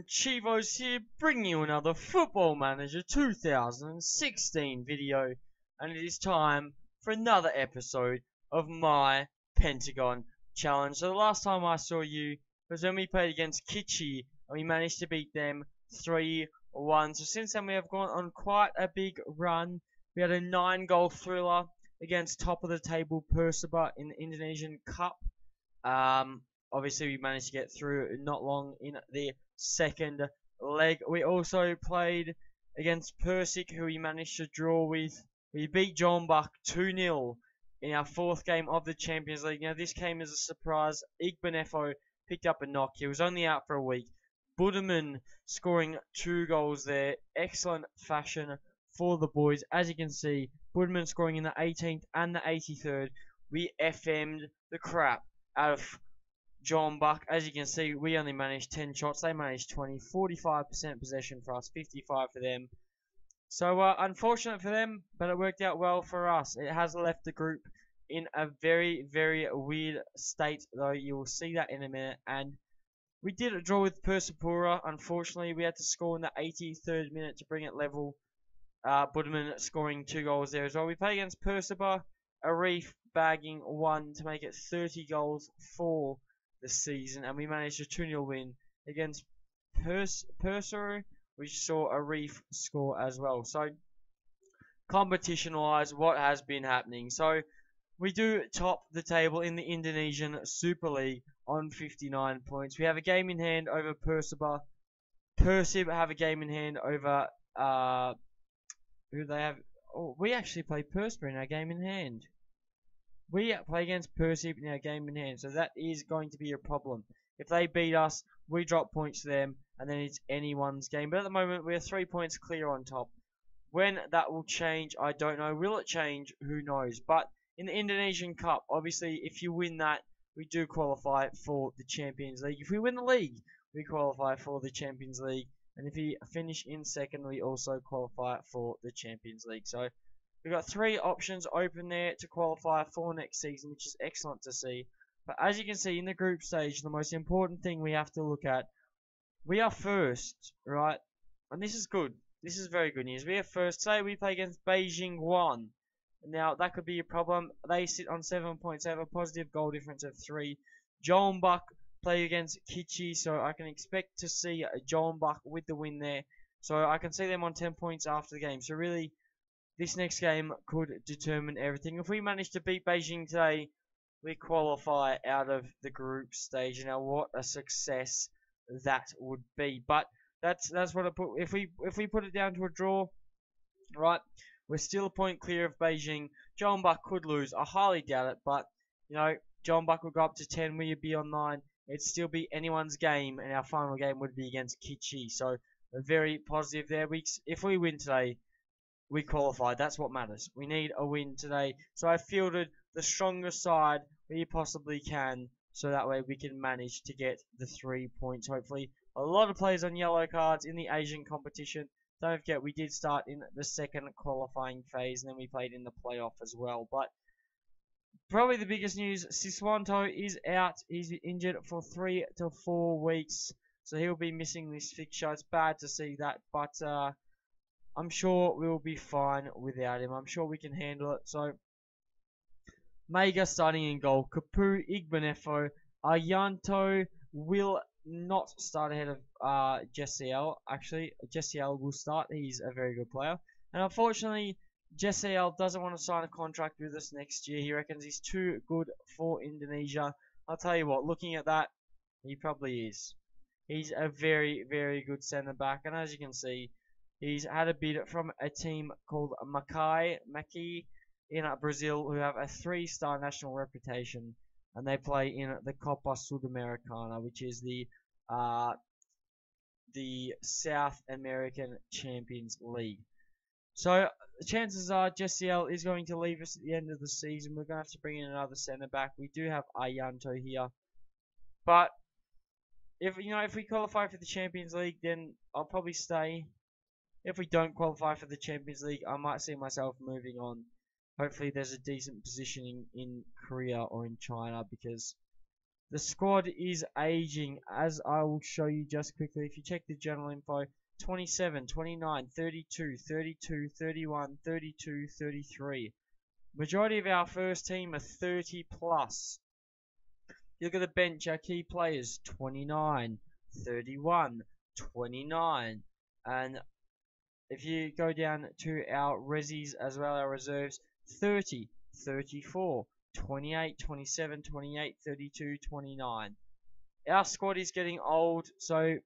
everyone, Chivos here, bringing you another Football Manager 2016 video, and it is time for another episode of my Pentagon challenge. So the last time I saw you was when we played against Kichi, and we managed to beat them 3-1. So since then we have gone on quite a big run. We had a 9-goal thriller against top of the table Perseba in the Indonesian Cup. Obviously, we managed to get through not long in the second leg. We also played against Persik, who we managed to draw with. We beat Jombak 2-0 in our fourth game of the Champions League. Now, this came as a surprise. Igbenefo picked up a knock. He was only out for a week. Buderman scoring 2 goals there. Excellent fashion for the boys. As you can see, Buderman scoring in the 18th and the 83rd. We FM'd the crap out of Jombak. As you can see, we only managed 10 shots. They managed 20. 45% possession for us, 55 for them. So, unfortunate for them, but it worked out well for us. It has left the group in a very, very weird state, though. You will see that in a minute. And we did a draw with Persipura. Unfortunately, we had to score in the 83rd minute to bring it level. Buderman scoring 2 goals there as well. We played against Perseba, Arif bagging 1 to make it 30 goals for the season, and we managed a 2-0 win against Persero, which saw Arif score as well. So, competition-wise, what has been happening? So, we do top the table in the Indonesian Super League on 59 points. We have a game in hand over Perseba. Persib have a game in hand over who they have. Oh, we actually play Persib in our game in hand. We play against Persib in our game in hand, so that is going to be a problem. If they beat us, we drop points to them, and then it's anyone's game. But at the moment, we're 3 points clear on top. When that will change, I don't know. Will it change? Who knows? But in the Indonesian Cup, obviously, if you win that, we do qualify for the Champions League. If we win the league, we qualify for the Champions League. And if we finish in second, we also qualify for the Champions League. So, we've got 3 options open there to qualify for next season, which is excellent to see. But as you can see in the group stage, the most important thing we have to look at, we are first, right? And this is good. This is very good news. We are first. Say we play against Beijing 1. Now, that could be a problem. They sit on 7 points. They have a positive goal difference of 3. Jombak play against Kichi, so I can expect to see Jombak with the win there. So I can see them on 10 points after the game. So really, this next game could determine everything. If we manage to beat Beijing today, we qualify out of the group stage. Now, what a success that would be! But that's what I put. If we put it down to a draw, right, we're still a point clear of Beijing. Jombak could lose. I highly doubt it, but you know, Jombak would go up to 10. We would be on 9. It'd still be anyone's game, and our final game would be against Kichi. So, very positive there. If we win today, we qualified. That's what matters. We need a win today. So I fielded the strongest side we possibly can, so that way we can manage to get the 3 points, hopefully. A lot of players on yellow cards in the Asian competition. Don't forget, we did start in the second qualifying phase, and then we played in the playoff as well. But probably the biggest news, Siswanto is out. He's injured for 3 to 4 weeks, so he'll be missing this fixture. It's bad to see that, but I'm sure we'll be fine without him. I'm sure we can handle it. So, Mega starting in goal. Kapu, Igbenefo, Ayanto will not start ahead of Jessiel. Actually, Jessiel will start. He's a very good player. And unfortunately, Jessiel doesn't want to sign a contract with us next year. He reckons he's too good for Indonesia. I'll tell you what, looking at that, he probably is. He's a very, very good centre-back. And as you can see, he's had a bid from a team called Maki in Brazil, who have a 3-star national reputation, and they play in the Copa Sudamericana, which is the South American Champions League. So the chances are Jessiel is going to leave us at the end of the season. We're going to have to bring in another centre back. We do have Ayanto here, but if we qualify for the Champions League, then I'll probably stay. If we don't qualify for the Champions League, I might see myself moving on. Hopefully there's a decent positioning in Korea or in China, because The squad is aging, as I will show you just quickly. If you check the general info, 27, 29, 32, 32, 31, 32, 33. Majority of our first team are 30 plus. You look at the bench, our key players, 29, 31, 29. And if you go down to our resis as well, our reserves, 30, 34, 28, 27, 28, 32, 29. Our squad is getting old, so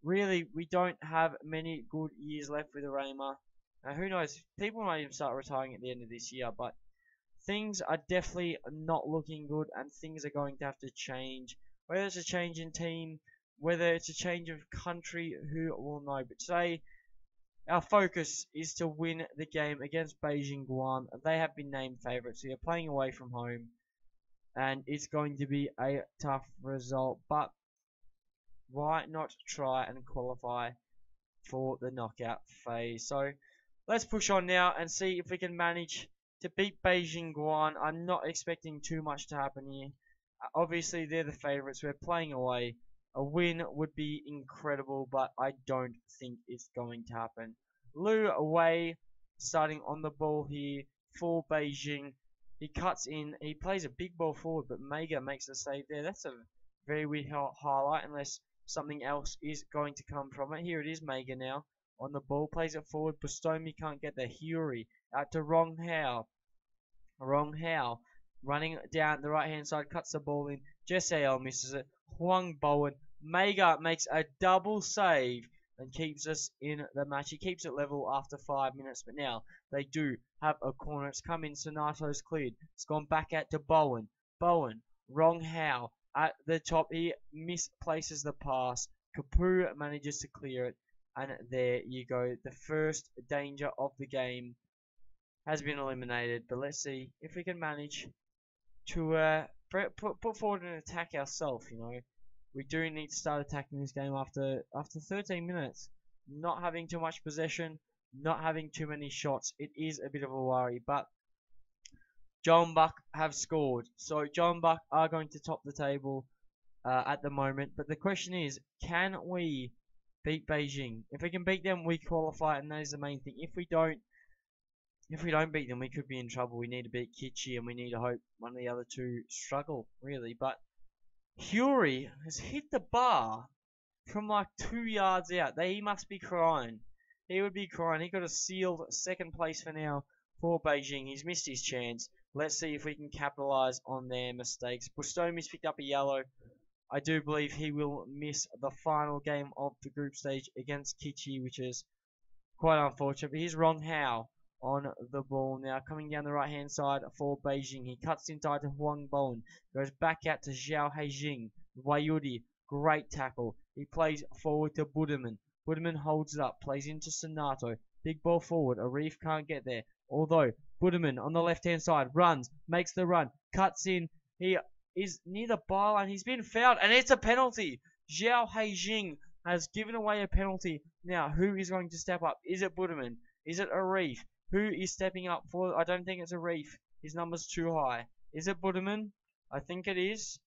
really we don't have many good years left with Arema. Now who knows, people might even start retiring at the end of this year, but things are definitely not looking good and things are going to have to change. Whether it's a change in team, whether it's a change of country, who will know. But today, our focus is to win the game against Beijing Guan. They have been named favourites. We are playing away from home, and it's going to be a tough result. But why not try and qualify for the knockout phase? So let's push on now and see if we can manage to beat Beijing Guan. I'm not expecting too much to happen here. Obviously, they're the favourites. We're playing away. A win would be incredible, but I don't think it's going to happen. Lu Wei starting on the ball here for Beijing. He cuts in. He plays a big ball forward, but Mega makes the save there. That's a very weird highlight, unless something else is going to come from it. Here it is, Mega now on the ball. Plays it forward. Bustomi can't get there. Huri out to Rong Hao. Rong Hao running down the right hand side. Cuts the ball in. Jessiel misses it. Huang Bowen. Mega makes a double save and keeps us in the match. He keeps it level after 5 minutes, but now they do have a corner. It's come in. Sonato's cleared. It's gone back out to Bowen. Bowen. Rong Hao at the top. He misplaces the pass. Kapu manages to clear it. And there you go. The first danger of the game has been eliminated. But let's see if we can manage to put forward an attack ourselves, you know. We do need to start attacking this game after 13 minutes. Not having too much possession, not having too many shots. It is a bit of a worry, but Jeonbuk have scored. So Jeonbuk are going to top the table at the moment. But the question is, can we beat Beijing? If we can beat them, we qualify, and that is the main thing. If we don't beat them, we could be in trouble. We need to beat Kichi, and we need to hope one of the other two struggle, really. But Huri has hit the bar from like 2 yards out. He must be crying. He would be crying. He got a sealed second place for now for Beijing. He's missed his chance. Let's see if we can capitalize on their mistakes. Bustomi's picked up a yellow. I do believe he will miss the final game of the group stage against Kichi, which is quite unfortunate. But here's Rong Hao on the ball now, coming down the right hand side for Beijing. He cuts inside to Huang Bowen, goes back out to Zhao Heijing. Wayudi, great tackle. He plays forward to Budeman. Budeman holds it up, plays into Sonato. Big ball forward. Arif can't get there. Although Budeman on the left hand side runs, makes the run, cuts in. He is near the byline. He's been fouled, and it's a penalty. Zhao Heijing has given away a penalty. Now, who is going to step up? Is it Budeman? Is it Arif? Who is stepping up for? I don't think it's Arif. His number's too high. Is it Budeman? I think it is.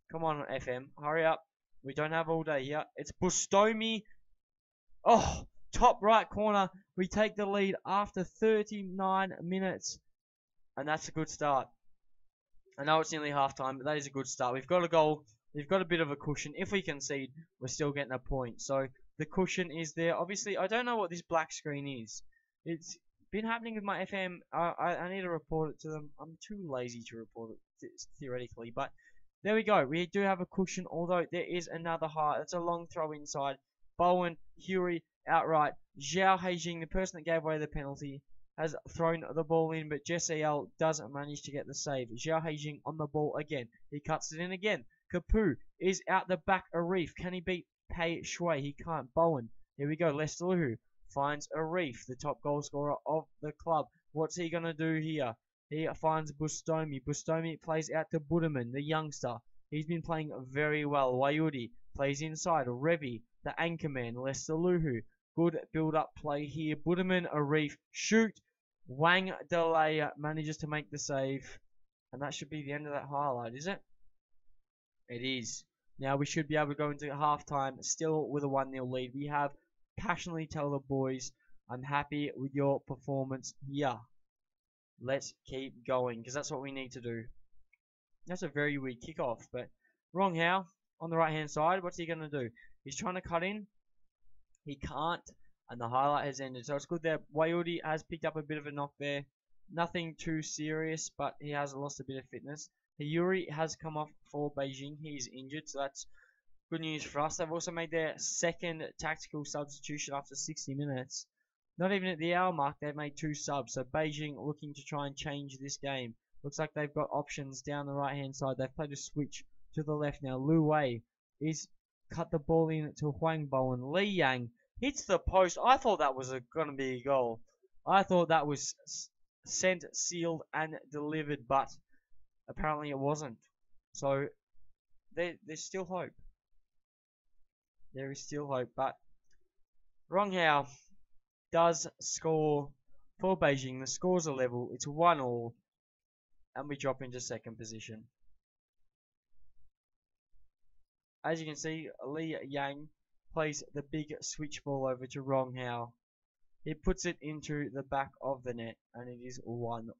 Come on, FM. Hurry up. We don't have all day here. It's Bustomi. Oh, top right corner. We take the lead after 39 minutes. And that's a good start. I know it's nearly half time, but that is a good start. We've got a goal. We've got a bit of a cushion. If we concede, we're still getting a point. So the cushion is there. Obviously, I don't know what this black screen is. It's been happening with my FM. I need to report it to them. I'm too lazy to report it theoretically, but there we go. We do have a cushion, although there is another high. That's a long throw inside. Bowen, Huri, outright. Zhao Heijing, the person that gave away the penalty, has thrown the ball in, but Jessiel doesn't manage to get the save. Zhao Heijing on the ball again. He cuts it in again. Kapu is out the back. Arif, can he beat Pei Shui? He can't. Bowen, here we go. Lester Luhu finds Arif, the top goal scorer of the club. What's he going to do here? He finds Bustomi. Bustomi plays out to Budeman, the youngster. He's been playing very well. Wayudi plays inside. Revi, the anchorman. Lester Luhu. Good build-up play here. Budeman, Arif, shoot. Wang Delay manages to make the save. And that should be the end of that highlight, is it? It is. Now we should be able to go into halftime still with a 1-0 lead. We have passionately tell the boys, I'm happy with your performance here. Let's keep going, because that's what we need to do. That's a very weird kickoff, but wrong how on the right hand side. What's he going to do? He's trying to cut in. He can't, and the highlight has ended. So it's good that Wayudi has picked up a bit of a knock there. Nothing too serious, but he has lost a bit of fitness. Yuri has come off for Beijing. He's injured, so that's good news for us. They've also made their second tactical substitution after 60 minutes. Not even at the hour mark, they've made 2 subs. So Beijing looking to try and change this game. Looks like they've got options down the right-hand side. They've played a switch to the left now. Lu Wei is cut the ball in to Huang Bowen. Li Yang hits the post. I thought that was going to be a goal. I thought that was sent, sealed, and delivered, but apparently it wasn't. So there's still hope. There is still hope, but Wrong Hao does score for Beijing. The scores are level. It's 1-1, and we drop into second position. As you can see, Li Yang plays the big switch ball over to Wrong Hao. He puts it into the back of the net, and it is 1-1.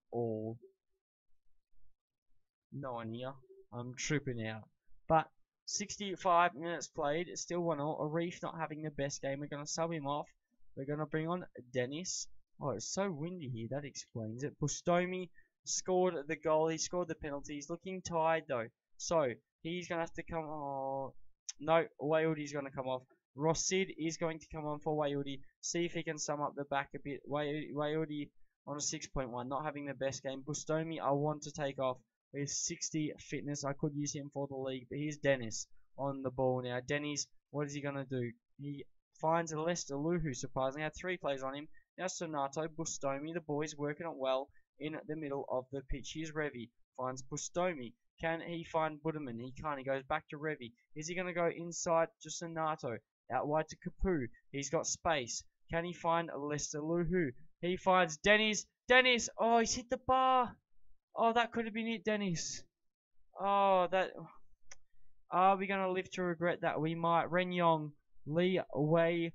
No one here. I'm tripping out. But 65 minutes played, it's still 1-1. Arif not having the best game. We're going to sub him off. We're going to bring on Dennis. Oh, it's so windy here. That explains it. Bustomi scored the goal. He scored the penalty. He's looking tired, though. So, he's going to have to come... Oh, no, Wayudi's going to come off. Rossid is going to come on for Wayudi. See if he can sum up the back a bit. Wayudi on a 6.1. Not having the best game. Bustomi, I want to take off. With 60 fitness, I could use him for the league. But here's Dennis on the ball now. Dennis, what is he going to do? He finds Lester Luhu, surprisingly. Had 3 players on him. Now Sonato, Bustomi, the boys working it well in the middle of the pitch. Here's Revi. Finds Bustomi. Can he find Budaman? He can't. He goes back to Revi. Is he going to go inside to Sonato? Out wide to Kapu. He's got space. Can he find Lester Luhu? He finds Dennis. Dennis! Oh, he's hit the bar. Oh, that could have been it, Dennis. Oh, that... Are we going to live to regret that? We might. Ren Yong, Li Wei,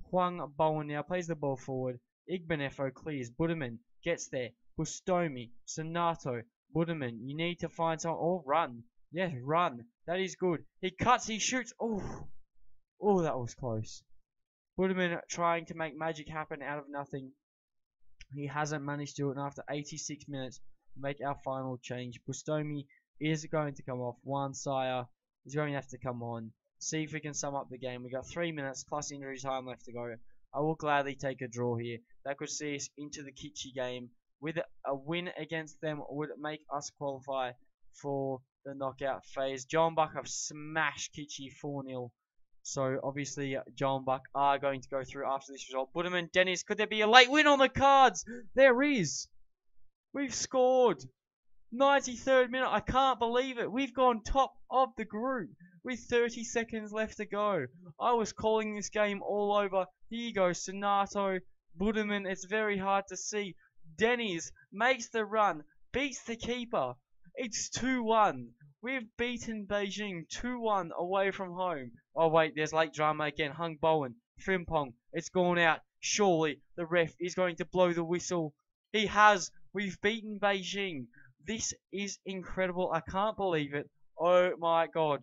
Huang Bowen now plays the ball forward. Igbenefo clears. Budaman gets there. Bustomi, Sonato, Budaman. You need to find someone. Oh, run. Yes, run. That is good. He cuts, he shoots. Oh, oh, that was close. Budaman trying to make magic happen out of nothing. He hasn't managed to do it, and after 86 minutes, make our final change. Bustomi is going to come off. Juan Saya is going to have to come on. See if we can sum up the game. We got 3 minutes plus injury time left to go. I will gladly take a draw here. That could see us into the Kitchi game. With a win against them would make us qualify for the knockout phase. John Buck have smashed Kitchi 4-0. So obviously John Buck are going to go through after this result. Budaman, Dennis, could there be a late win on the cards? There is. We've scored. 93rd minute. I can't believe it. We've gone top of the group with 30 seconds left to go. I was calling this game all over. Here you go. Sonato, Budaman. It's very hard to see. Dennis makes the run. Beats the keeper. It's 2-1. We've beaten Beijing 2-1 away from home. Oh wait, there's late drama again. Hung Bowen. Frimpong. It's gone out. Surely the ref is going to blow the whistle. He has. We've beaten Beijing. This is incredible. I can't believe it. Oh my god.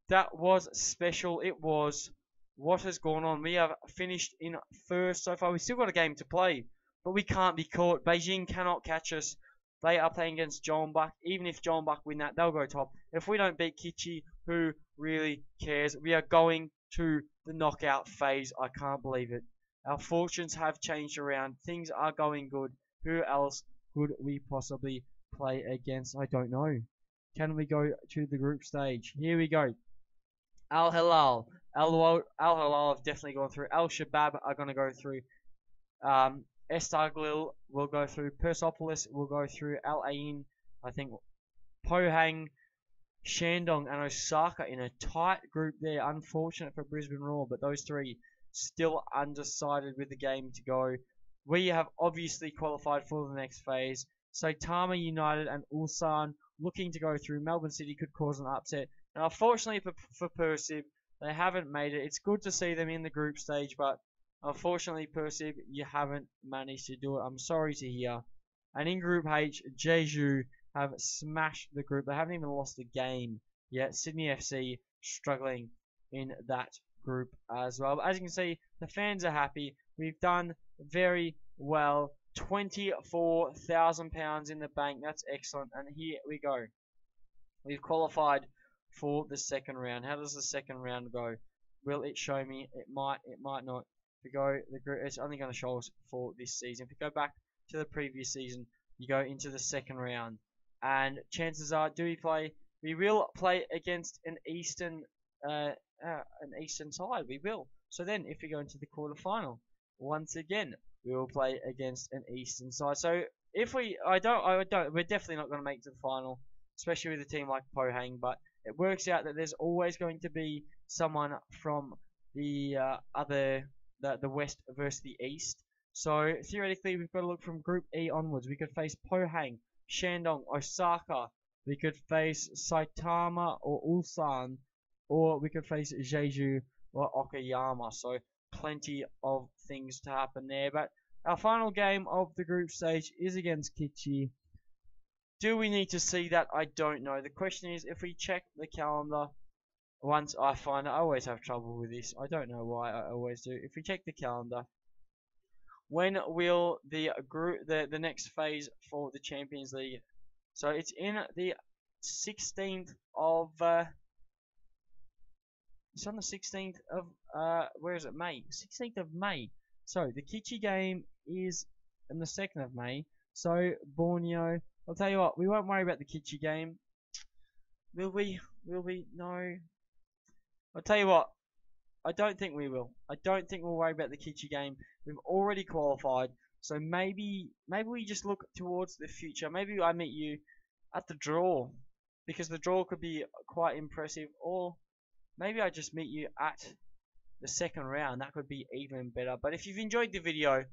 That was special. It was. What has gone on? We have finished in first so far. We've still got a game to play. But we can't be caught. Beijing cannot catch us. They are playing against John Buck. Even if John Buck win that, they'll go top. If we don't beat Kitchi, who really cares? We are going to the knockout phase. I can't believe it. Our fortunes have changed around. Things are going good. Who else could we possibly play against? I don't know. Can we go to the group stage? Here we go. Al Hilal. Al Hilal have definitely gone through. Al Shabab are going to go through. Estaglil will go through. Persepolis will go through. Al Ain, I think. Pohang, Shandong, and Osaka in a tight group there. Unfortunate for Brisbane Roar, but those 3 still undecided with the game to go. We have obviously qualified for the next phase. Saitama United and Ulsan looking to go through. Melbourne City could cause an upset. Now, unfortunately for Persib, they haven't made it. It's good to see them in the group stage, but unfortunately, Persib, you haven't managed to do it. I'm sorry to hear. And in Group H, Jeju have smashed the group. They haven't even lost a game yet. Sydney FC struggling in that group as well. But as you can see, the fans are happy. We've done very well. £24,000 in the bank. That's excellent. And here we go. We've qualified for the second round. How does the second round go? Will it show me? It might not. If we go, it's only going to show us for this season. If we go back to the previous season, you go into the second round, and chances are, we will play against an eastern side. We will. So then, if we go into the quarterfinal, once again, we will play against an eastern side. So if we're definitely not going to make it to the final, especially with a team like Pohang. But it works out that there's always going to be someone from the the West versus the East. So theoretically, we've got to look from Group E onwards. We could face Pohang, Shandong, Osaka. We could face Saitama or Ulsan, or we could face Jeju or Okayama. So plenty of things to happen there. But our final game of the group stage is against Kichi. Do we need to see that? I don't know. The question is, if we check the calendar, once I find it, I always have trouble with this. I don't know why I always do. If we check the calendar, when will the next phase for the Champions League? So it's in the 16th of it's on the 16th of where is it? May. 16th of May. So the Kichi game is on the 2nd of May. So Borneo. I'll tell you what, we won't worry about the Kichi game. Will we? Will we? No. I'll tell you what, I don't think we will. I don't think we'll worry about the Kichi game. We've already qualified, so maybe we just look towards the future. Maybe I meet you at the draw, because the draw could be quite impressive, or maybe I just meet you at the second round. That could be even better. But if you've enjoyed the video,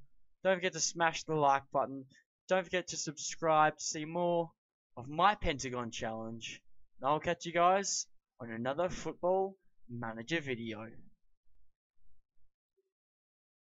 don't forget to smash the like button. Don't forget to subscribe to see more of my Pentagon challenge. And I'll catch you guys on another Football Manager video.